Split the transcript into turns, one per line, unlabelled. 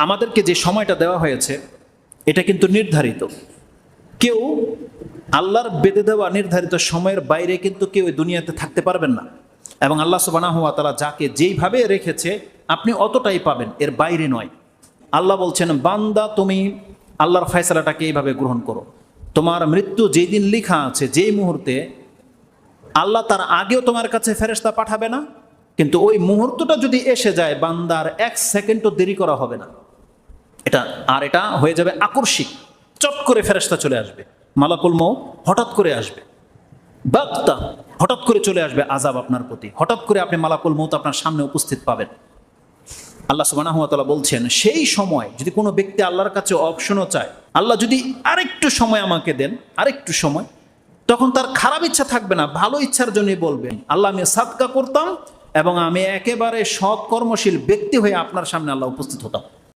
আমাদেরকে যে সময়টা দেওয়া হয়েছে এটা কিন্তু নির্ধারিত। কেউ আল্লাহর বেঁধে দেওয়া নির্ধারিত সময়ের বাইরে কিন্তু কেউ এই দুনিয়াতে থাকতে পারবেন না। এবং আল্লাহ সুবহানাহু ওয়া তাআলা যাকে যেইভাবে রেখেছে আপনি অতটাই পাবেন, এর বাইরে নয়। আল্লাহ বলছেন, বান্দা তুমি আল্লাহর ফয়সালাটাকে এইভাবে গ্রহণ করো। তোমার মৃত্যু যেই দিন লেখা আছে, যেই মুহূর্তে, আল্লাহ তার আগেও তোমার কাছে ফেরেশতা পাঠাবে না, কিন্তু ওই মুহূর্তটা যদি এসে যায় বান্দার 1 সেকেন্ডও দেরি করা হবে না। এটা হয়ে যাবে আকস্মিক, চট করে ফেরেশতা চলে আসবে, মালাকুল মউত হঠাৎ করে আসবে, বাগতা হঠাৎ করে চলে আসবে আযাব আপনার প্রতি, হঠাৎ করে আপনি মালাকুল মউত আপনার সামনে উপস্থিত পাবেন। আল্লাহ সুবহানাহু ওয়া তাআলা বলছেন, সেই সময় যদি কোনো ব্যক্তি আল্লাহর কাছে অপশনও চায়, আল্লাহ যদি আরেকটু সময় আমাকে দেন, আরেকটু সময়, তখন তার খারাপ ইচ্ছা থাকবে না, ভালো ইচ্ছার জন্যই বলবেন, আল্লাহ আমি সাদকা করতাম এবং আমি একেবারে সৎ কর্মশীল ব্যক্তি হয়ে আপনার সামনে আল্লাহ উপস্থিত হতাম।